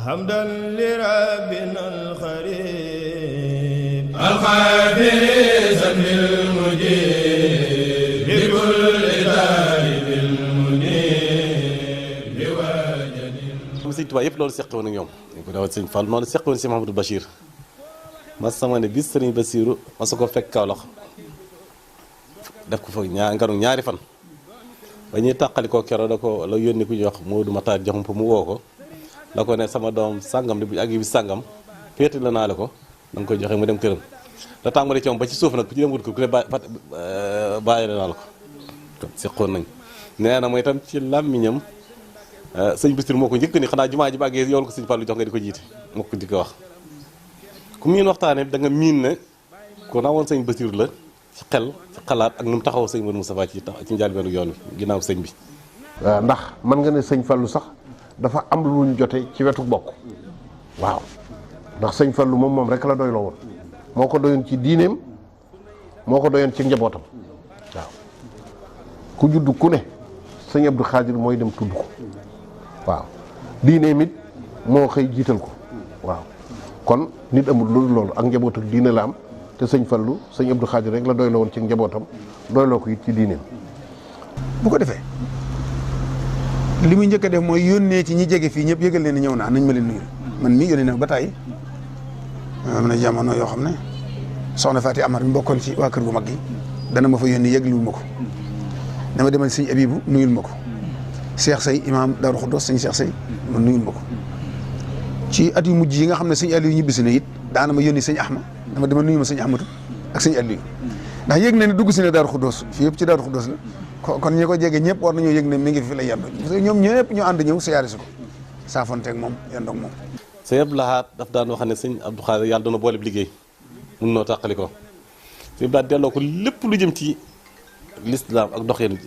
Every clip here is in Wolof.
حمدا لربنا الخريب الخافر سن المجيب بكل ذلك المنيب بوجد. Sëñ Tuubaa yëpp loolu seqoon ak ñoom ñu ko dawal Sëñ Fall noonu seqoon si Mahamadou Bachir mas sama ne bis Sëriñ Basiru ma sa ko fekk Kaolack def ko fa ñaari fan ba ñuy tàqali ko keroog da ko la yónni ku ñuy wax Modou Matar joxum pour mu woo ko la ko ne sama doom sàngam di bu ak bi sàngam féete la naa la ko da nga koy joxe mu dem këram la tàmbali ci moom ba ci suuf nag ku ci dem wut ko ku ne bàyyi la naa la ko kon seqoon nañ nee na mooy itam ci làmmiñam sëñ Basiru moo ko njëkk ni xanaa jumaa ji bàggee yoon ko sëñ Fallu jox nga di ko jiite moo ko di ko wax ku miin waxtaane da nga miin ne ku nawoon sëñ Basiru la ci xel ci xalaat ak nu mu taxaw sëñ Modou Moustapha ci njëlbéenu yoon wi ginnaaw sëñ bi ndax mën nga ne sëñ Fallu sax dafa am lu ñu jote ci wetu bokk waaw ndax sëñ Fallu moom rek la doyloo woon moo ko doyoon ci diineem moo ko doyoon ci njabootam waaw ku judd ku ne sëñ Abdou Khadir mooy dem tudd ko waaw diineem it moo xëy jiital ko waaw kon nit amul loolu ak njaboot ak diine la am te sëñ Fallu sëñ Abdou Khadir rek la doyloo woon ci njabootam doyloo ko it ci diineem. bu ko defee li muy njëkk a def mooy yónnee ci ñi jege fii ñëpp yëgal leen ni ñëw naa nañ ma leen nuyu man mii yónnee na ba tàyyi am na jamono yoo xam ne soxna Faati Amar mi bokkoon ci waa kër gu mag gi dana ma fa yónnee yëgluwul ma ko dama demal sëñ Abibu nuyul ma ko Cheikh Sey imaam Daaru Xuddoos sëñ Cheikh Sey ma nuyul ma ko ci at yu mujj yi nga xam ne sëñ Aliou ñibbisi na it daana ma yónni sëñ Ahma dama dama nuyu ma sëñ Ahmadu ak sëñ Aliou ndax yëg na ne dugg si ne Daaru Xuddoos fii yëpp ci Daaru Xuddoos la kon ñi ko jege ñëpp war nañoo yëg ne mi ngi fi lay yendu parce que ñoom ñëpp ñu ànd ñëw siyaare si ko saafonteeg moom yendoog moom. sëñ Abdou Lahad daf daan wax ne sëñ Abdou Khadir yàlla doona boole bi liggéey mun noo tàqali ko sëñ daal delloo ko lépp lu jëm ci lislaam ak doxeen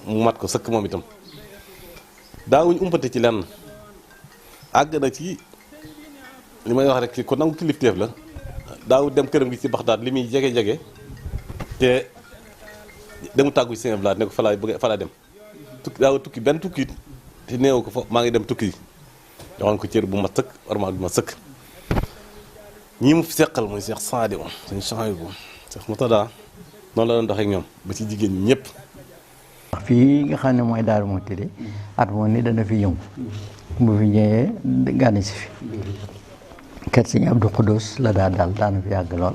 mu mat ko sëkk moom itam daawuñ umpante ci lenn àgg na ci li may wax rek ci ko nangu kilifteef la daawu dem këram gi ci Baxdaad li muy jege-jege te demu tàggu ci sëñ Abdou Lahad ne ko fa laa dem tukki daaw tukki benn tukki te néew ko fa maa ngi dem tukki joxoon ko cër bu ma sëkk warmaa bu ma sëkk ñii mu fi seqal mooy Cheikh Saadi moom sëñ Chouaïbou Cheikh Moutada noonu la doon doxee ak ñoom ba ci jigéen ñi ñëpp fii nga xam ne mooy Daaru Muxti de at moom ni dana fi yëngu bu fi ñëwee gànni si fi kër sëñ Abdou Khoudous la daal daana fi yàgg lool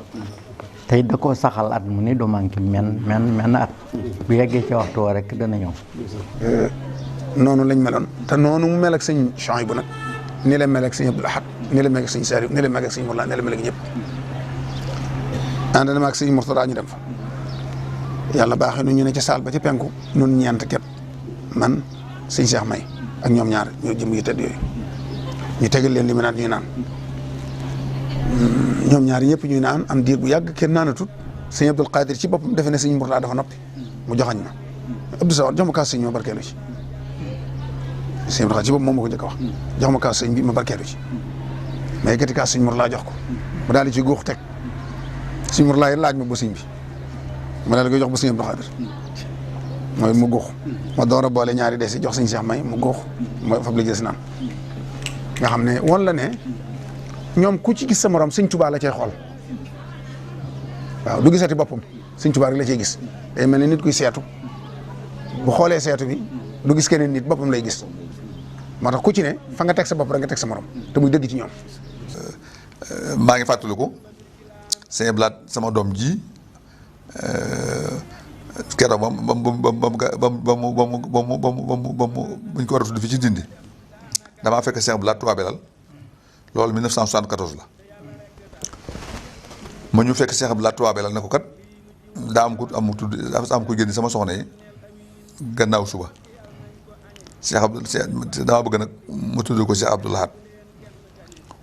tey da koo saxal at mu ni du manqué men at bu yeggee ci waxtu woo rek dana ñëw noonu lañ meloon te noonu mu mel ak sëñ Chouaïbou nag ni la mel ak sëñ Abdou Lahad ni la mel ak sëñ Saliou ni la mel ak sëñ Mourala ni la mel ak ñëpp ànd na ma ak sëñ Mourtada ñu dem fa yàlla baaxee nu ñu ne ci saal ba ci penku nun ñeent képp man sëñ Cheikh May ak ñoom ñaar ñoo jëm yi tëdd yooyu ñu tegal leen li mu naan ñuy naan ñoom ñaar ñëpp ñuy naan am diir bu yàgg kenn naanatut sëñ Abdul Qadir ci boppam defe ne sëñ Mourtada dafa noppi mu joxañ ma Abdou Sawar jox ma kaas sëñ ma barkeelu ci sëñ Abdul Qadir ci boppam moom ma ko njëkk a wax jox ma kaas sëñ bi ma barkeelu ci ma yëkkati kaas sëñ Mourtada jox ko mu daal di ci góox teg sëñ Mourtada laaj ma ba sëñ bi ma daal di koy jox ba sëñ Abdou Khadir mooy mu góox ma door a boole ñaari des jox sëñ Cheikh May mu góox mooy fab la gis naan nga xam ne woon la ne ñoom ku ci gis sa morom sëñ Tuubaa la cay xool waaw du gisati boppam sëñ Tuubaa rek la cay gis day mel ni nit kuy seetu bu xoolee seetu bi du gis keneen nit boppam lay gis moo tax ku ci ne fa nga teg sa bopp rek nga teg sa morom te muy dëgg ci ñoom. maa ngi fàttaliku sëñ Abdou Lahad sama doom ji keroog buñ ko war a tudd fii ci Ndindi damaa fekk sëñ Abdou Lahad Touba Belal loolu 1974 la ma ñu fekk Cheikh Abdou Lahad Touba Belal ne ko kat daa am ko génn sama soxna yi gannaaw suba damaa bëgg nag mu tudd ko Cheikh Abdou Lahad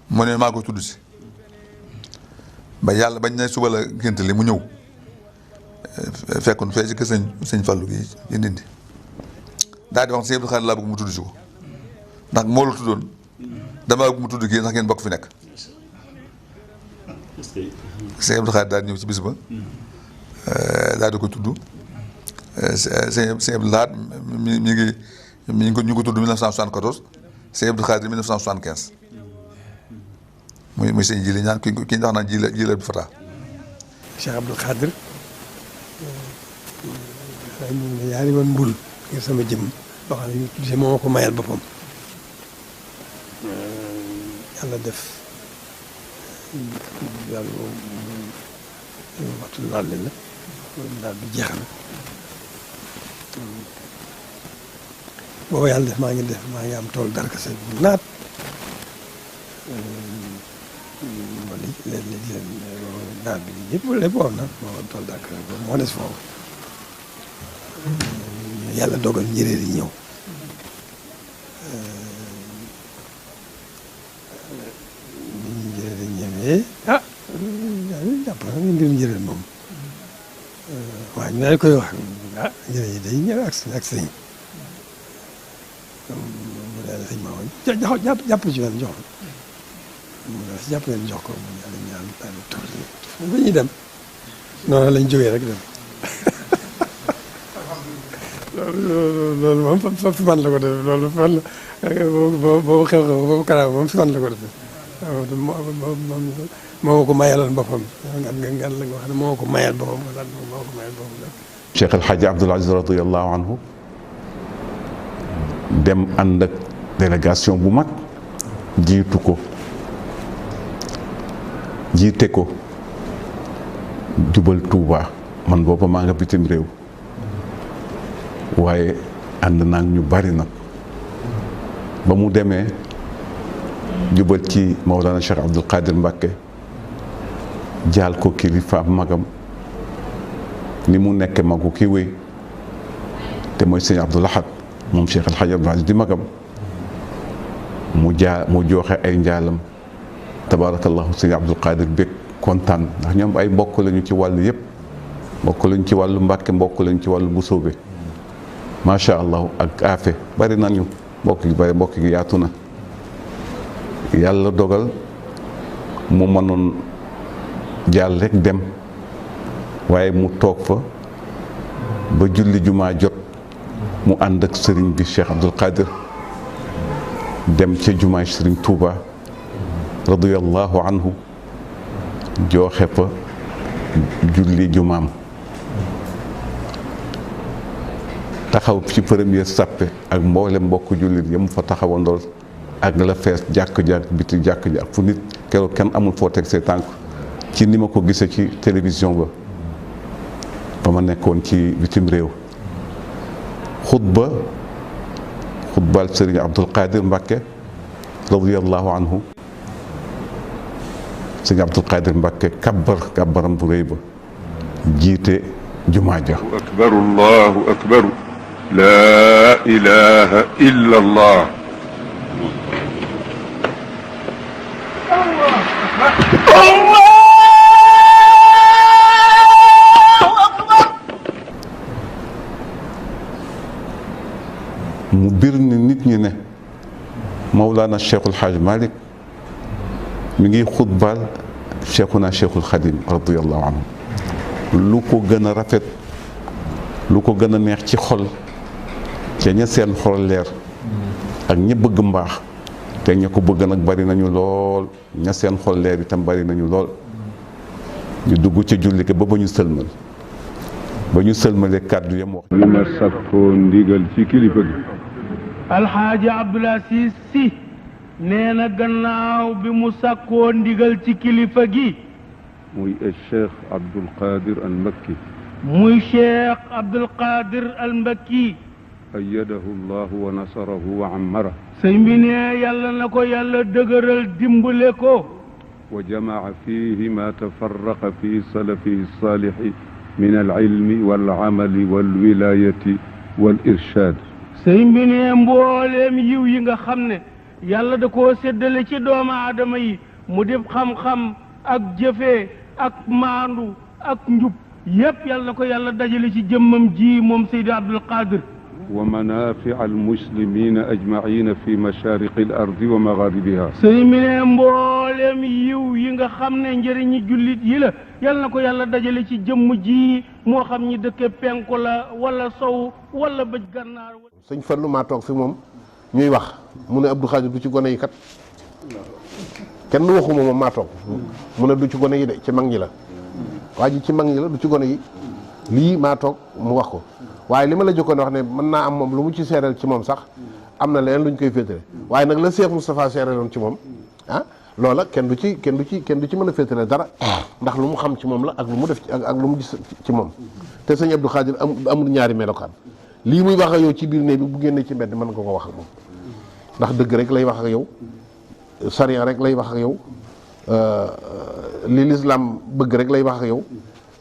mu ne maa ko tudd si ba yàlla bañ ne suba la gént li mu ñëw fekkoon fee ci kër sëñ Fallou gi ci Ndindi daal di wax sëñ Abdou Khadre laa bëgg mu tudd si ko ndax moo la tuddoon damaa bëgg mu tudd kii ndax ngeen bokk fi nekk sëñ Abdou Khadre daal di ñëw ci bis ba daal di ko tudd sëñ Abdou Lahad ñu ngi ko tudd 1974 sëñ Abdou Khadre 1975 muy sëñ Jili ñaan ki ñu wax naan Jili Abdou Fatah. Cheikh Abdou Khadir moom la yaari woon mbul ngir sama jëm boo xam ne tuddee moo ko mayal boppam yàlla def yàlla waxtu laal la daal bi jeex na boobu yàlla def maa ngi am tool darkase bu naat léegi naat bi yëpp lépp woon na moo tool darkase boobu moo des foofu yàlla dogal njëréer yi ñëw bi ñu njëréer yi ñëwee jàpp na mbirum njëréer moom waaw ñu daal koy wax njëréer yi day ñëw ak sëñ mu daal sëñ ma woon jàpp ci wenn jox mu daal si jàpp leen jox ko mu daal ñaan daal tur ba ñuy dem noonu lañ jógee rek dem loolu moom fa fi man la ko defee loolu fan la boobu xew-xew boobu karaaw moom fi man la ko defee moo ko mayaloon boppam ngan la nga wax ne moo ko mayal boppam moo ko mayal boppam. Cheikh El Hadj Abdoul Aziz radiyallahu anhu dem ànd ak délégation bu mag jiitu ko jiite ko jubal Touba man booba maa nga bitim réew. waaye ànd naag ñu bari nag ba mu demee jubal ci Mawlana Cheikh Abdoul Qadir Mbacké jaal ko kilifa magam ni mu nekke magu ki wéy te mooy sëñ Abdoul Ahad moom Cheikh El Hadj Abdoul Aziz di magam mu joxe ay njaalam tabarakallahu sëñ Abdoul Qadir bég kontaan ndax ñoom ay mbokk lañu ci wàllu yëpp mbokk lañu ci wàllu Mbacké mbokk lañu ci wàllu Busoobe macha allah ak aafe bari nañu mbokk gi bari mbokk gi yaatu na yàlla dogal mu mënoon jàll rek dem waaye mu toog fa ba julli jumaa jot mu ànd ak sëriñ bi Cheikh Abdoul Qadir dem ca jumaay sëriñ Touba radiyallahu anhu jooxe fa julli jumaam taxaw ci première sàppe ak mboolem mbokk jullit yi mu fa taxawandool ak la fees jàkk-jàkk biti jàkk-jàkk fu nit keroog kenn amul foo teg see tànk ci ni ma ko gisee ci télévision ba ma nekkoon ci bitim réew xutbal Sëriñ Abdoul Qadir Mbacké radiyallahu anhu Sëriñ Abdoul Qadir Mbacké kabbaram bu réy ba jiite jumaa ja Allahu akbar laa ilaha illa allah mu bir ni nit ñi ne Mawlana Cheikhul Hadj Malick mi ngi xutbaal Cheikhuna Cheikhul Khadim radiyallahu anhu lu ko gën a rafet lu ko gën a neex ci xol ca ña seen xol leer ak ña bëgg mbaax te ña ko bëgg nag bari nañu lool ña seen xol leer itam bari nañu lool ñu dugg ca julli ke ba ñu sëlmal ba ñu sëlmalee kàddu yam wax li ma sakkoo ndigal ci kilifa gi alxaaji Abdoul Aziz Sy nee na gannaaw bi mu sakkoo ndigal ci kilifa gi muy Cheikh Abdoul Qadir al Makki muy Cheikh Abdoul Qadir al Makki ayyadahu llahu wa nasarahu wa ammara sëñ bi ne yàlla na ko yàlla dëgëral dimbale ko wa jamaa fihi ma tafarraqa fi salafihi salihi min alilmi walamali walwilayati walirshad sëñ bi ne mbooleem yiw yi nga xam ne yàlla da koo séddale ci doomu aadama yi mu def xam-xam ak jëfee ak maandu ak njub yépp yàlla na ko yàlla dajale ci jëmmam ji moom Seydi Abdoul Qadir wa manafia almuslimina ajmaina fi mashariqi al ardi wa magharibiha sëñ bi ne mbooleem yiw yi nga xam ne njëriñi jullit yi la yàlla na ko yàlla dajale ci jëmm ji moo xam ñi dëkke penku la wala sow wala bëj gànnaar sëñ Fallu maa toog fi moom ñuy wax mu ne Abdou Khadir du ci gone yi kat kenn waxuma moom maa toog mu ne du ci gone yi de ci mag ñi la waa ji ci mag ñi la du ci gone yi lii maa toog mu wax ko waaye li ma la jëkkoon wax ne mën naa am moom lu mu ci seeral ci moom sax am na leneen lu ñu koy féetale waaye nag la Cheikh Moustapha seeraloon ci moom ah loola kenn du ci mën a féetale dara ndax lu mu xam ci moom la ak lu mu def ak lu mu gis ci moom te sëñ Abdou Khadir amul ñaari melokaan lii muy wax ak yow ci biir néeg bi bu génnee ci mbedd mën nga ko wax ak moom ndax dëgg rek lay wax ak yow sariya rek lay wax ak yow li lislaam bëgg rek lay wax ak yow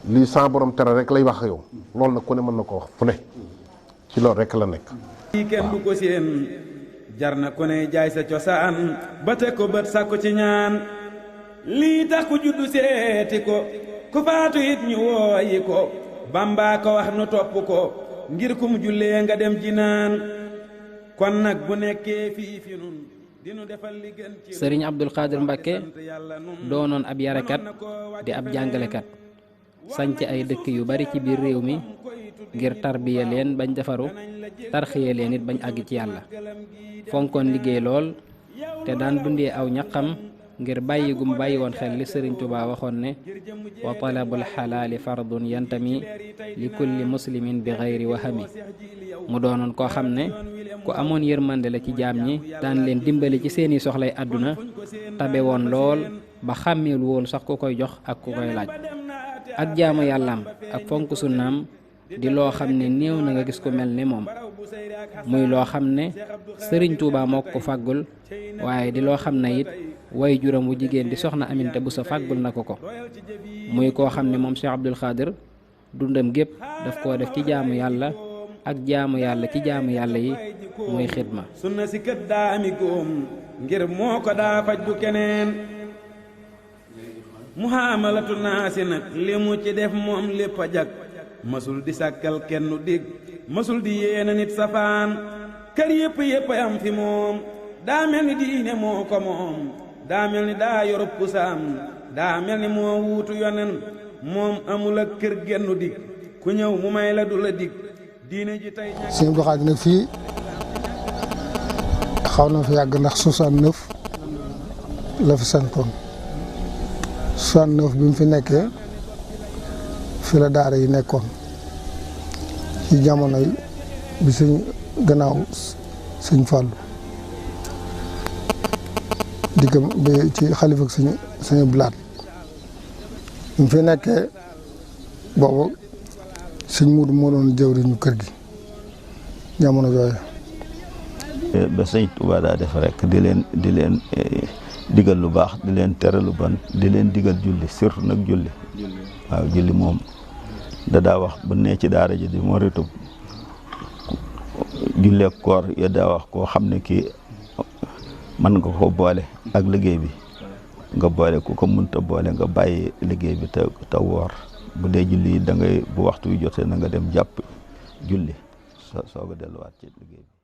li sa borom tere rek lay wax ak yow loolu nag ku ne mën na ko wax fu ne ci loolu rek la nekk. kenn du ko seen jar na ku ne jaay sa cosaan ba teg ko bët sàkku ci ñaan lii tax ku juddu seeti ko ku faatu it ñu wooyi ko Bamba ko wax nu topp ko ngir ku mu jullee nga dem jinaan kon nag bu nekkee fii fi nun dinu defal li gën ci Sëriñ Abdul Xaadir Mbàkke doonoon ab yarekat di ab jàngalekat sanc ay dëkk yu bari ci biir réew mi ngir tarbiya leen bañ defaru tarxiya leen it bañ àgg ci yàlla fonkoon liggéey lool te daan dundee aw ñaqam ngir bàyyi gum bàyyi woon xel li Sëriñ Tuubaa waxoon ne wa talabul xalaali fardun yantami li kulli muslimin bi xayri wahami mu doonoon koo xam ne ku amoon yërmande la ci jaam ñi daan leen dimbali ci seeni soxlay àdduna tabe woon lool ba xàmmeelu woon sax ku koy jox ak ku koy laaj ak jaamu yàllaam ak fonk sunnaam di loo xam ne néew na nga gis ko mel ne moom muy loo xam ne Sëriñ Tuubaa moo ko fàggul waaye di loo xam ne it way juram wu jigéen di soxna Aminta Buso fàggul na ko ko muy koo xam ne moom Cheikh Abdul Xaadir dundam gépp daf koo def ci jaamu yàlla ak jaamu yàlla ci jaamu yàlla yi muy xidma sunna si kët daa ami góom ngir moo ko daa faj du keneen muhaamalatu naasi nag li mu ci def moom lépp a jag masul di sàkkal kenn dig masul di yéena nit safaan kër yépp am fi moom daa mel ni diine moo ko moom daa mel ni daa yorub pusaam daa mel ni moo wuutu yonen moom amul ak kër gennu dig ku ñëw mu may la du la dig diine ji tey Sëñ Abdou Khadre nag fii xaw na fi yàgg ndax 69 la fi santoon 69 bi mu fi nekkee fi la daara yi nekkoon ci jamono yi bi suñ gannaaw sëñ Fàllu diggam bi ci xalifa ak suñu blaat bi mu fi nekkee boobu sëñ Muudu moo doon jëwriñu kër gi jamono jooju ba sëñ Tuubaa daa def rek di leen digal lu baax di leen tere lu ban di leen digal julli surtout nag julli waaw julli moom da daa wax bu nee ci daara ji di moo ritub julleek koor ya daa wax koo xam ne kii mën nga ko boole ak liggéey bi nga boole ku ko mënta boole nga bàyyi liggéey bi te woor bu dee julli da ngay bu waxtu wi jotee na nga dem jàpp julli soog a delluwaat ci liggéey bi